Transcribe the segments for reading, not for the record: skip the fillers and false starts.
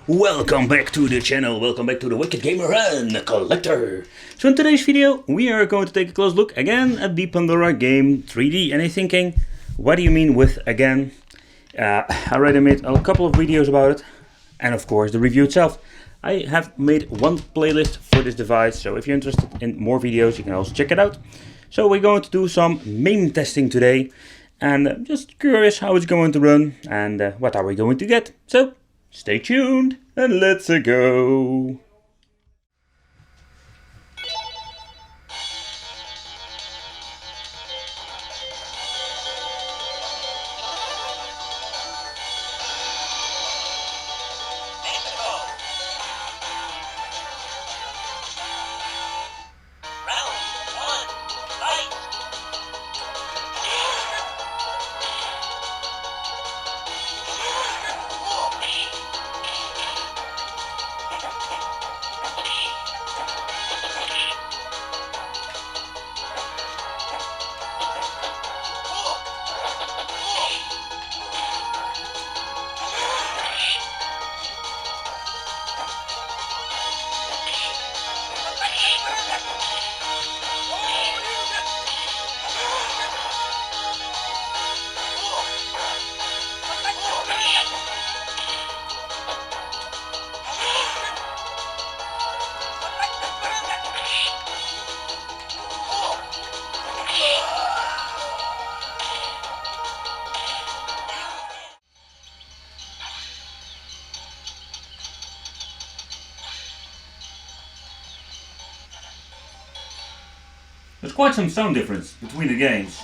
Welcome back to the channel, welcome back to the Wicked Gamer and Collector. So in today's video we are going to take a close look again at the Pandora game 3D. And you're thinking, what do you mean with again? I already made a couple of videos about it, and of course the review itself. I have made one playlist for this device, so if you're interested in more videos you can also check it out. So we're going to do some MAME testing today, and just curious how it's going to run and what are we going to get. So stay tuned and let's go. There's quite some sound difference between the games.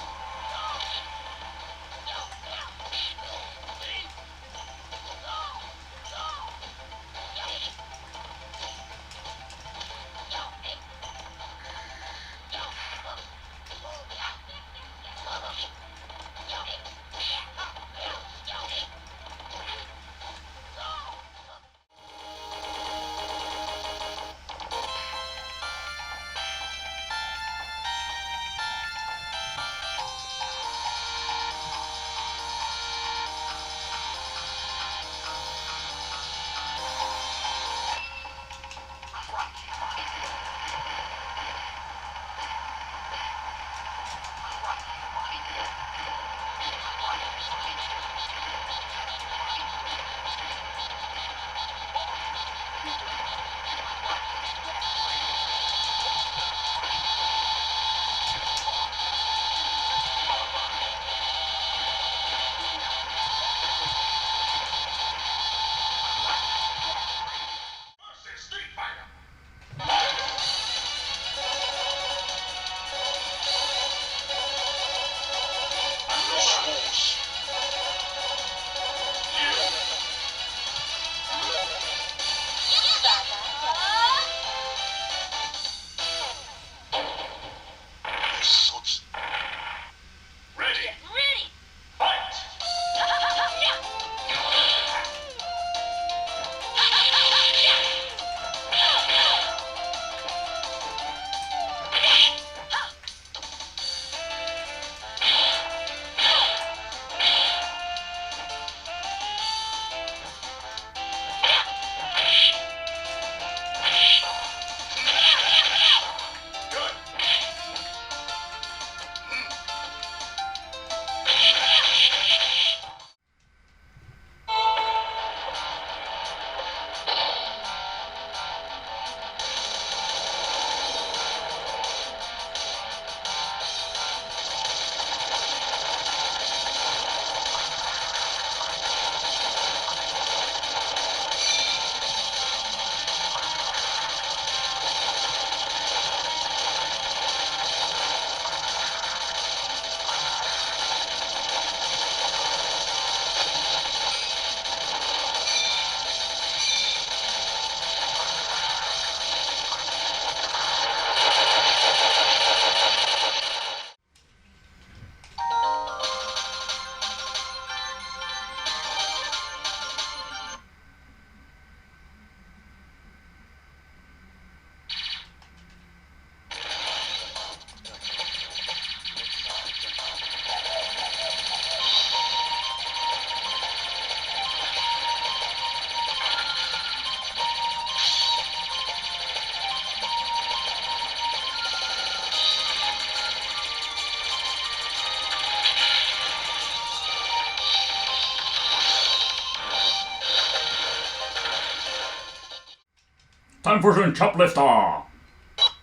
Time for some choplifter.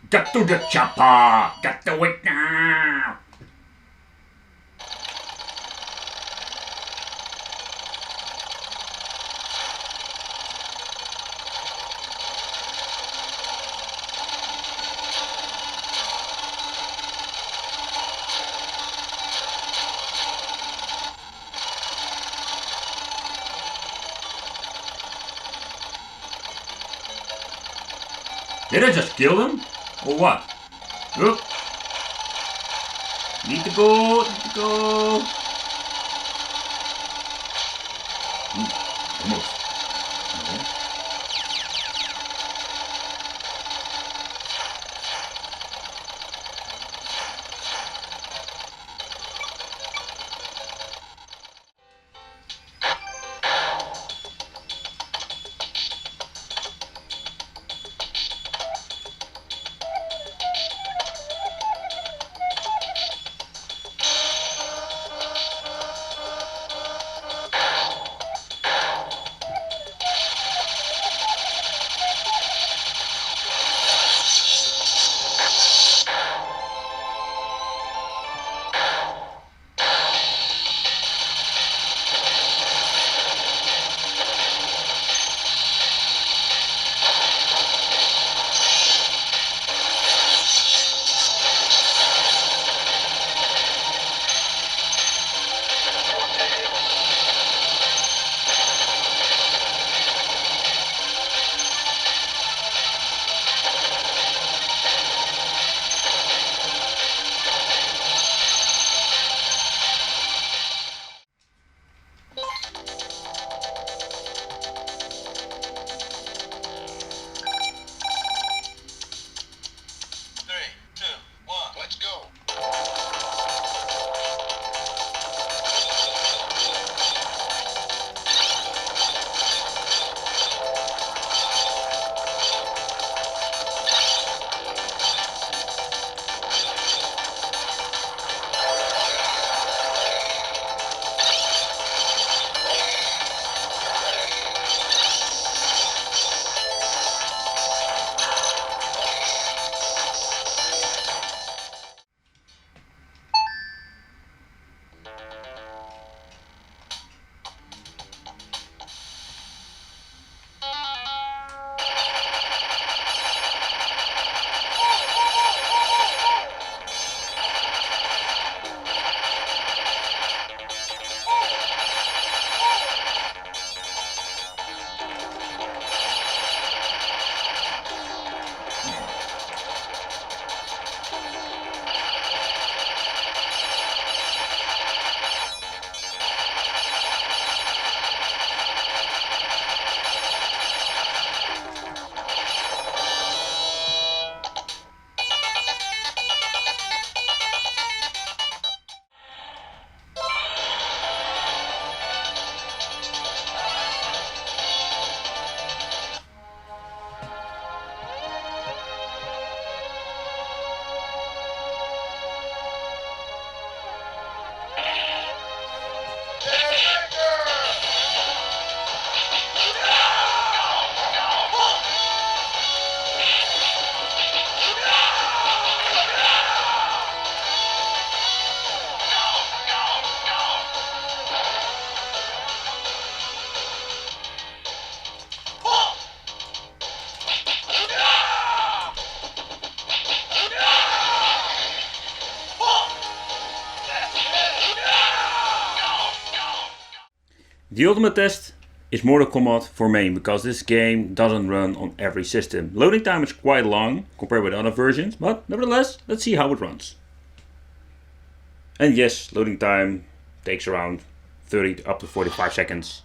Get to the chopper. Get to it now. Did I just kill them? Or what? Oop. Need to go, need to go. Almost. No. The ultimate test is Mortal Kombat for MAME, because this game doesn't run on every system. Loading time is quite long compared with other versions, but nevertheless, let's see how it runs. And yes, loading time takes around 30 up to 45 seconds.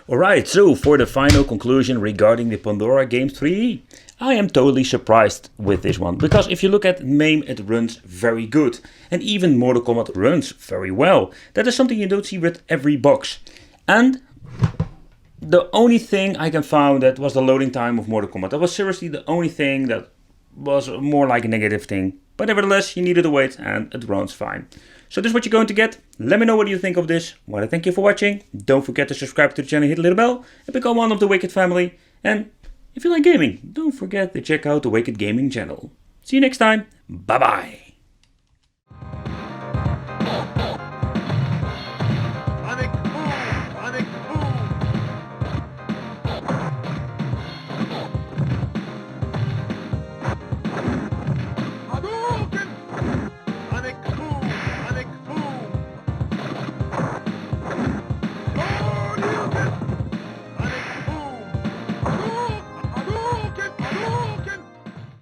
Alright, so for the final conclusion regarding the Pandora game 3D, I am totally surprised with this one, because if you look at MAME, it runs very good, and even Mortal Kombat runs very well. That is something you don't see with every box. And the only thing I can find that was the loading time of Mortal Kombat. That was seriously the only thing that was more like a negative thing. But nevertheless, you needed to wait and it runs fine. So this is what you're going to get. Let me know what you think of this. I want to thank you for watching. Don't forget to subscribe to the channel, hit the little bell, and become one of the Wicked family. And if you like gaming, don't forget to check out the Wicked Gaming channel. See you next time. Bye bye.